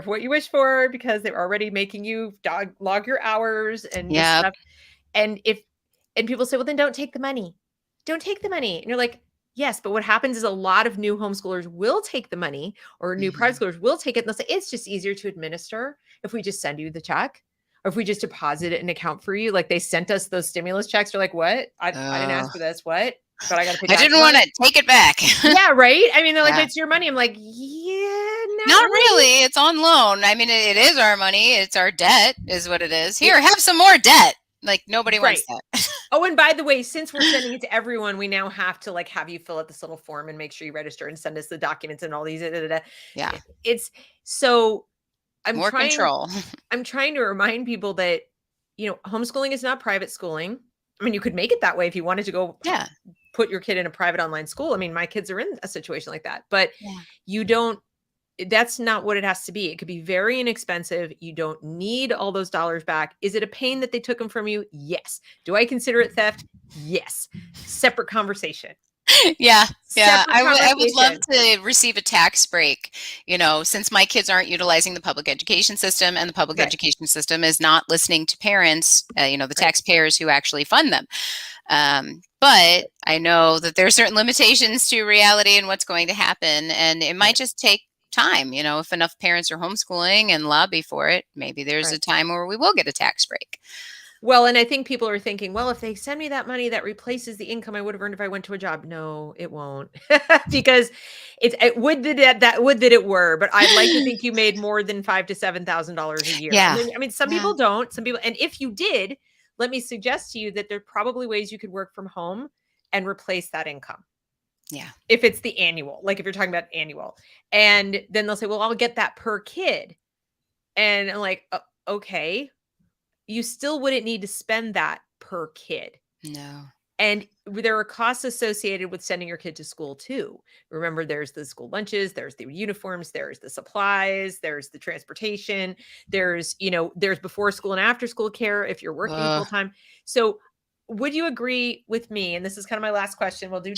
S1: what you wish for, because they're already making you log your hours and this stuff. And people say, well, then don't take the money. Don't take the money. And you're like, yes, but what happens is a lot of new homeschoolers will take the money, or new private schoolers will take it. And they'll say, it's just easier to administer if we just send you the check, or if we just deposit it in an account for you. Like they sent us those stimulus checks. You're like, what? I didn't ask for this. What? But I got to pay.
S2: I didn't want to take it back.
S1: Yeah, right. They're like, it's your money. I'm like, yeah,
S2: not really. It's on loan. It is our money. It's our debt, is what it is. Here, have some more debt. Like nobody wants that.
S1: Oh, and by the way, since we're sending it to everyone, we now have to have you fill out this little form and make sure you register and send us the documents and all these.
S2: Yeah.
S1: It's so
S2: more control.
S1: I'm trying to remind people that, homeschooling is not private schooling. You could make it that way if you wanted to go put your kid in a private online school. My kids are in a situation like that, but you don't, that's not what it has to be. It could be very inexpensive. You don't need all those dollars back. Is it a pain that they took them from you? Yes. Do I consider it theft? Yes. Separate conversation.
S2: Yeah. I would love to receive a tax break, since my kids aren't utilizing the public education system, and the public education system is not listening to parents, the taxpayers who actually fund them. But I know that there are certain limitations to reality and what's going to happen. And it might just take time, if enough parents are homeschooling and lobby for it, maybe there's a time where we will get a tax break.
S1: Well, and I think people are thinking, well, if they send me that money, that replaces the income I would have earned if I went to a job. No, it won't, because it would that it were. But I'd like to think you made more than $5,000 to $7,000 a year.
S2: Yeah.
S1: Some people don't. Some people, and if you did, let me suggest to you that there are probably ways you could work from home and replace that income.
S2: Yeah.
S1: If it's the annual, like if you're talking about annual, and then they'll say, well, I'll get that per kid. And I'm like, okay, you still wouldn't need to spend that per kid.
S2: No.
S1: And there are costs associated with sending your kid to school too. Remember, there's the school lunches, there's the uniforms, there's the supplies, there's the transportation, there's before school and after school care if you're working full time. So would you agree with me? And this is kind of my last question. We'll do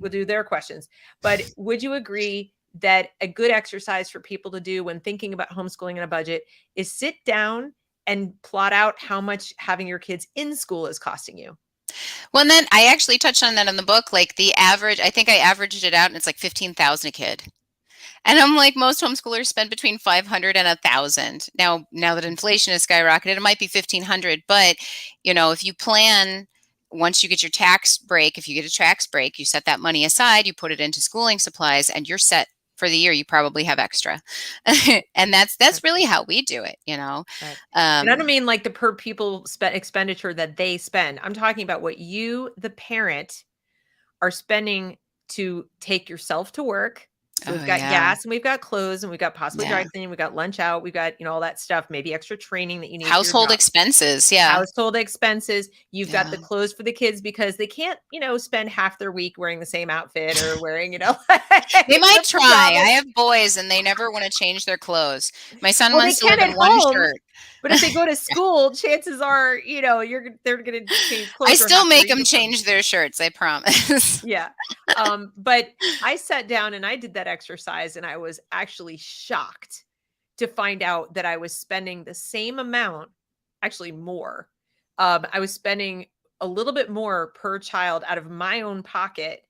S1: we'll do their questions. But would you agree that a good exercise for people to do when thinking about homeschooling in a budget is sit down and plot out how much having your kids in school is costing you?
S2: Well, and then I actually touched on that in the book. Like the average, I think I averaged it out, and it's like $15,000 a kid. And I'm like, most homeschoolers spend between $500 and $1,000. Now that inflation has skyrocketed, it might be $1,500. But if you plan, once you get your tax break, if you get a tax break, you set that money aside, you put it into schooling supplies, and you're set for the year. You probably have extra. And that's really how we do it,
S1: and I don't mean like the per pupil expenditure that they spend. I'm talking about what you, the parent, are spending to take yourself to work. So we've got gas, and we've got clothes, and we've got possibly dry cleaning, we've got lunch out, we've got, all that stuff, maybe extra training that you need.
S2: Household expenses. Yeah.
S1: Household expenses. You've got the clothes for the kids because they can't, spend half their week wearing the same outfit or wearing,
S2: They might try. I have boys and they never want to change their clothes. My son wants to live in one shirt.
S1: But if they go to school, chances are, they're going to change
S2: I
S1: clothes or
S2: still
S1: have to
S2: make
S1: read
S2: them
S1: to them.
S2: change their shirts, I promise.
S1: Yeah. But I sat down and I did that exercise and I was actually shocked to find out that I was spending the same amount, actually more. I was spending a little bit more per child out of my own pocket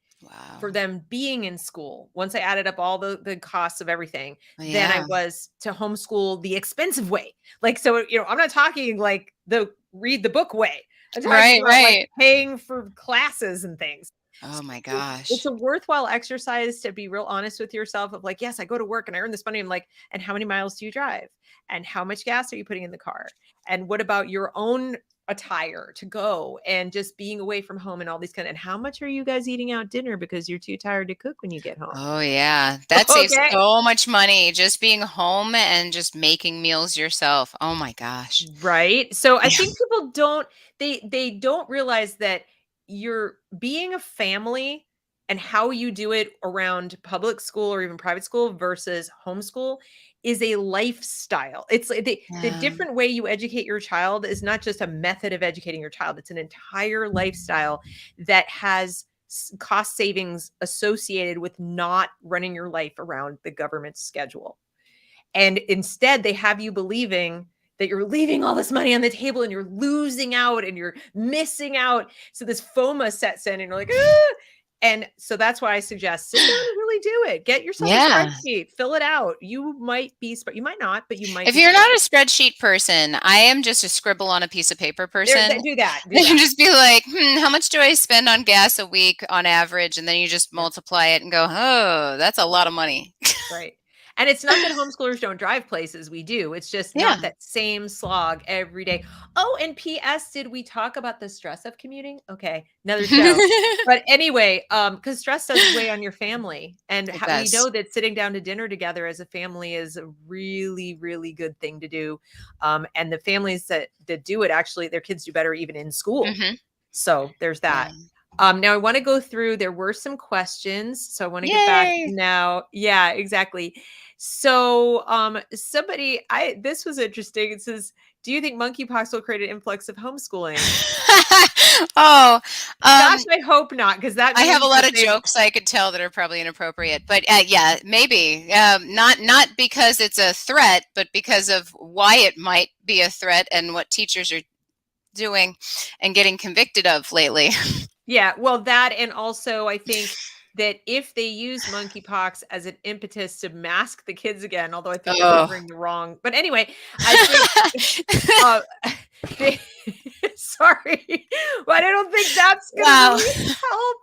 S1: for
S2: Wow.
S1: them being in school, once I added up all the costs of everything, than I
S2: Yeah.
S1: was to homeschool the expensive way. Like, so, I'm not talking like the read the book way. I'm talking
S2: Right,
S1: about like
S2: right.
S1: paying for classes and things.
S2: Oh my
S1: So it's
S2: gosh.
S1: a worthwhile exercise to be real honest with yourself of like, yes, I go to work and I earn this money. I'm like, and how many miles do you drive? And how much gas are you putting in the car? And what about your own attire to go and just being away from home and all these and how much are you guys eating out dinner because you're too tired to cook when you get home?
S2: Oh yeah. That saves
S1: Okay.
S2: so much money just being home and just making meals yourself. Oh my gosh.
S1: Right. So I
S2: Yeah.
S1: think people don't they don't realize that you're being a family and how you do it around public school or even private school versus homeschool is a lifestyle. It's like the
S2: Yeah.
S1: different way you educate your child is not just a method of educating your child. It's an entire lifestyle that has cost savings associated with not running your life around the government schedule. And instead, they have you believing that you're leaving all this money on the table and you're losing out and you're missing out. So this FOMA sets in and you're like, ah! And so that's why I suggest sit down and really do it. Get yourself a
S2: Yeah.
S1: spreadsheet, fill it out. You might be, you might not, but you might
S2: If
S1: be
S2: you're not a
S1: surprised.
S2: spreadsheet person, I am just a scribble on a piece of paper
S1: There,
S2: person.
S1: do that. Do
S2: And
S1: that.
S2: just be like, how much do I spend on gas a week on average? And then you just
S1: Yeah.
S2: multiply it and go, oh, that's a lot of money.
S1: Right. And it's not that homeschoolers don't drive places. We do. It's just
S2: Yeah.
S1: not that same slog every day. Oh, and PS, did we talk about the stress of commuting? Okay, another show. But anyway, because stress does weigh on your family. And
S2: It
S1: we
S2: does.
S1: know that sitting down to dinner together as a family is a really, really good thing to do. And the families that do it, actually, their kids do better even in school.
S2: Hmm.
S1: So there's that.
S2: Yeah.
S1: Now I want to go through, there were some questions. So I want to get back
S2: Yay.
S1: now. Yeah, exactly. So this was interesting. It says, do you think monkeypox will create an influx of homeschooling?
S2: Oh,
S1: Gosh, I hope not, because that
S2: I have
S1: means
S2: a lot
S1: that
S2: of jokes I could tell that are probably inappropriate, but yeah, maybe not because it's a threat, but because of why it might be a threat and what teachers are doing and getting convicted of lately.
S1: yeah, well, that, and also I think that if they use monkeypox as an impetus to mask the kids again, although I think they're
S2: Oh.
S1: covering the wrong, but anyway, I think uh, they, sorry, but I don't think that's gonna
S2: Wow.
S1: really help.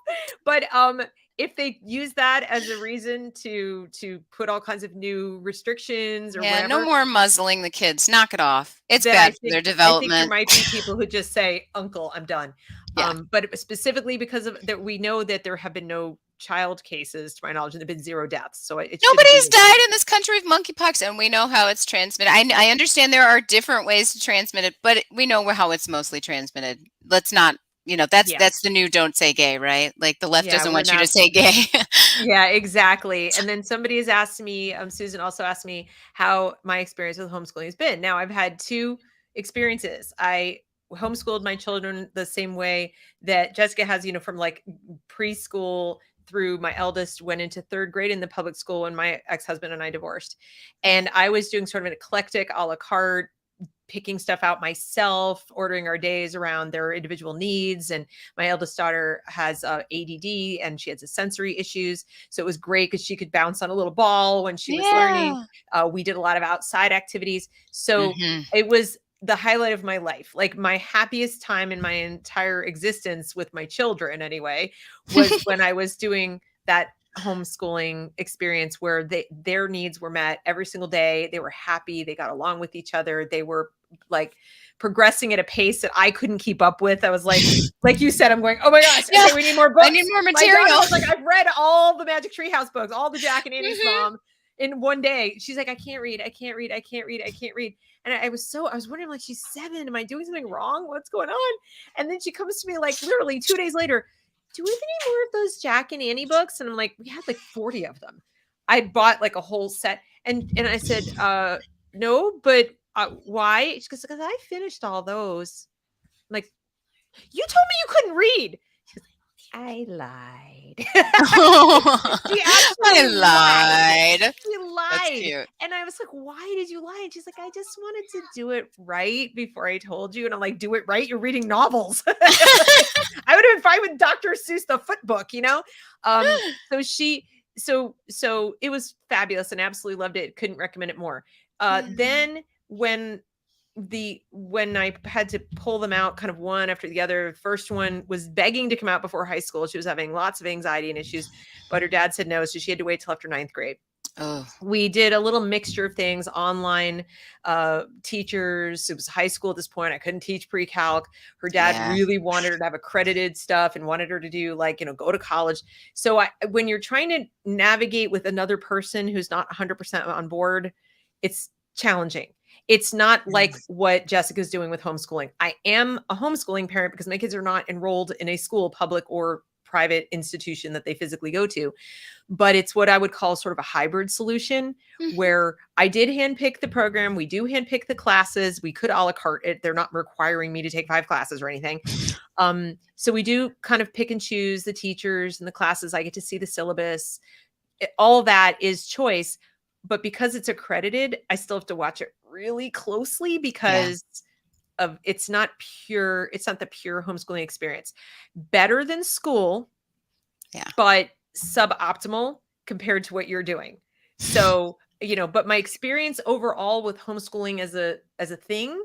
S1: But if they use that as a reason to put all kinds of new restrictions or
S2: Yeah, no
S1: whatever,
S2: more muzzling the kids. Knock it off. It's
S1: then
S2: bad for their
S1: I think there
S2: development.
S1: might be people who just say, "Uncle, I'm done."
S2: Yeah.
S1: But specifically because of that, we know that there have been no child cases, to my knowledge, and there've been 0 deaths, so it shouldn't be
S2: Nobody's
S1: an issue.
S2: died in this country of monkeypox, and we know how it's transmitted. I understand there are different ways to transmit it, but we know how it's mostly transmitted. Let's not,
S1: Yeah,
S2: that's the new don't say gay, right? Like the left
S1: yeah,
S2: doesn't
S1: we're
S2: want you to
S1: not.
S2: say gay.
S1: Yeah, exactly. And then somebody has asked me, Susan also asked me how my experience with homeschooling has been. Now, I've had 2 experiences. I homeschooled my children the same way that Jessica has, from like preschool through my eldest went into 3rd grade in the public school when my ex-husband and I divorced. And I was doing sort of an eclectic a la carte, picking stuff out myself, ordering our days around their individual needs. And my eldest daughter has ADD and she has a sensory issues. So it was great because she could bounce on a little ball when she was learning.
S2: Yeah.
S1: We did a lot of outside activities. So
S2: Hmm.
S1: it was the highlight of my life. Like my happiest time in my entire existence with my children, anyway, was when I was doing that homeschooling experience where their needs were met every single day. They were happy. They got along with each other. They were like progressing at a pace that I couldn't keep up with. I was like you said, I'm going, oh my gosh,
S2: Yeah,
S1: okay, we need more books.
S2: I need more
S1: My daughter
S2: material.
S1: was like, I've read all the Magic Treehouse books, all the Jack and Annie's
S2: Hmm.
S1: Mom in one day. She's like, I can't read. I can't read. I can't read. I can't read. And I was wondering, like, she's 7. Am I doing something wrong? What's going on? And then she comes to me like literally 2 days later, do we have any more of those Jack and Annie books? And I'm like, we had like 40 of them. I bought like a whole set. And I said, no, but Why? She goes, because I finished all those. I'm like, you told me you couldn't read. She goes, I lied. She
S2: I
S1: actually lied.
S2: lied.
S1: She
S2: That's
S1: lied.
S2: cute.
S1: And I was like, why did you lie? And she's like, I just wanted to do it right before I told you. And I'm like, do it right? You're reading novels. Like, I would have been fine with Dr. Seuss, the foot book, you know? So so it was fabulous and absolutely loved it. Couldn't recommend it more. Then when I had to pull them out kind of one after the other, first one was begging to come out before high school. She was having lots of anxiety and issues, but her dad said no. So she had to wait till after ninth grade.
S2: Oh,
S1: We did a little mixture of things, online teachers. It was high school at this point. I couldn't teach pre-calc. Her dad
S2: yeah.
S1: really wanted her to have accredited stuff and wanted her to do like, go to college. So when you're trying to navigate with another person who's not 100% on board, it's challenging. It's not like what Jessica's doing with homeschooling. I am a homeschooling parent because my kids are not enrolled in a school, public or private institution that they physically go to. But it's what I would call sort of a hybrid solution where I did handpick the program. We do handpick the classes. We could a la carte it. They're not requiring me to take 5 classes or anything. So we do kind of pick and choose the teachers and the classes. I get to see the syllabus. All that is choice. But because it's accredited, I still have to watch it really closely because it's not the pure homeschooling experience. Better than school, but suboptimal compared to what you're doing. So, but my experience overall with homeschooling as a thing,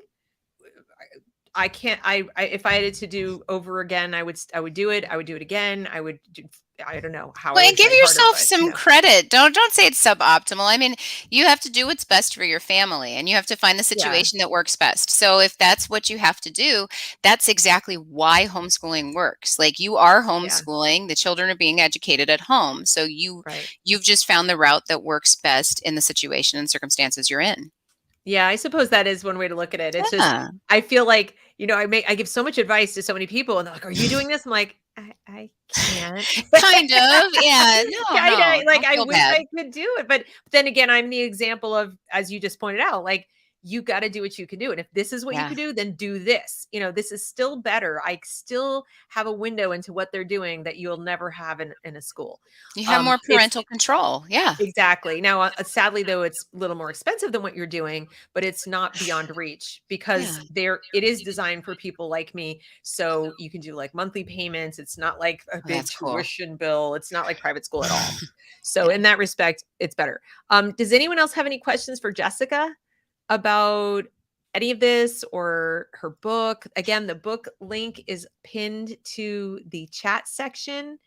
S1: I can't, if I had to do over again, I would do it. I would do it again. I don't know how.
S2: Well, and give yourself some credit. Don't say it's suboptimal. I mean, you have to do what's best for your family, and you have to find the situation that works best. So if that's what you have to do, that's exactly why homeschooling works. Like, you are homeschooling, the children are being educated at home. So you've just found the route that works best in the situation and circumstances you're in.
S1: Yeah, I suppose that is one way to look at it. It's just, I feel like, I give so much advice to so many people and they're like, are you doing this? I'm like, I can't.
S2: Kind of. Yeah. No.
S1: Like, I wish I could do it. But then again, I'm the example of, as you just pointed out, like, you got to do what you can do. And if this is what you can do, then do this. This is still better. I still have a window into what they're doing that you'll never have in a school.
S2: You have more parental control. Yeah.
S1: Exactly. Now, sadly, though, it's a little more expensive than what you're doing, but it's not beyond reach because it is designed for people like me. So you can do like monthly payments. It's not like a big tuition bill. It's not like private school at all. So in that respect, it's better. Does anyone else have any questions for Jessica about any of this or her book? Again, the book link is pinned to the chat section.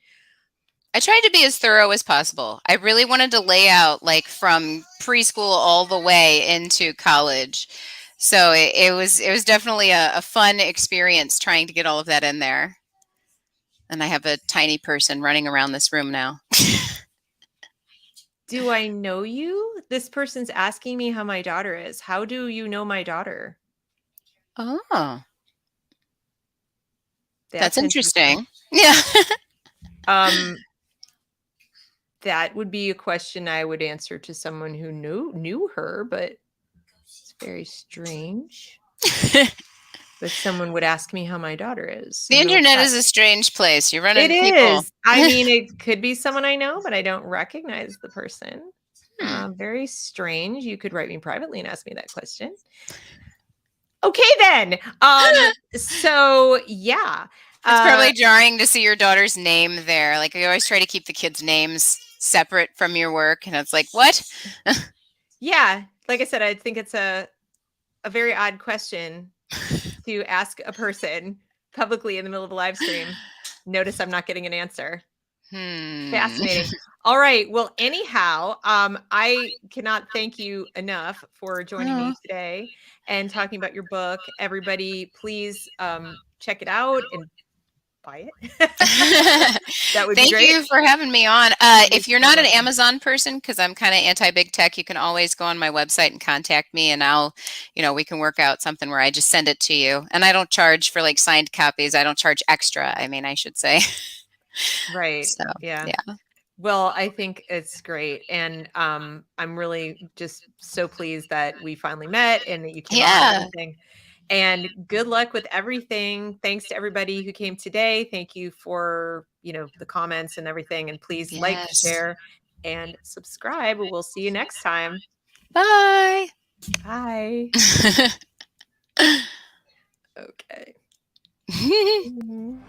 S2: I tried to be as thorough as possible. I really wanted to lay out like from preschool all the way into college. So it was definitely a fun experience trying to get all of that in there. And I have a tiny person running around this room now.
S1: Do I know you? This person's asking me how my daughter is. How do you know my daughter?
S2: Oh. That's interesting. Yeah.
S1: That would be a question I would answer to someone who knew her, but it's very strange. But someone would ask me how my daughter is.
S2: The internet is a strange place. You run into people.
S1: It is. I mean, it could be someone I know, but I don't recognize the person. Very strange. You could write me privately and ask me that question. Okay, then. So yeah.
S2: It's probably jarring to see your daughter's name there. Like, you always try to keep the kids' names separate from your work, and it's like, what?
S1: Yeah. Like I said, I think it's a very odd question to ask a person publicly in the middle of a live stream. Notice I'm not getting an answer. Fascinating. All right. Well, anyhow, I cannot thank you enough for joining me today and talking about your book. Everybody, please check it out and buy it. That would be great.
S2: Thank you for having me on. If you're not an Amazon person, because I'm kind of anti-big tech, you can always go on my website and contact me, and we can work out something where I just send it to you. And I don't charge for like signed copies. I don't charge extra. I mean, I should say.
S1: Right.
S2: So,
S1: yeah. Well, I think it's great. And I'm really just so pleased that we finally met and that you came on and
S2: Yeah.
S1: everything. And good luck with everything. Thanks to everybody who came today. Thank you for, the comments and everything. And please like,
S2: Yes.
S1: share, and subscribe. We'll see you next time.
S2: Bye.
S1: Bye. Okay. Mhm.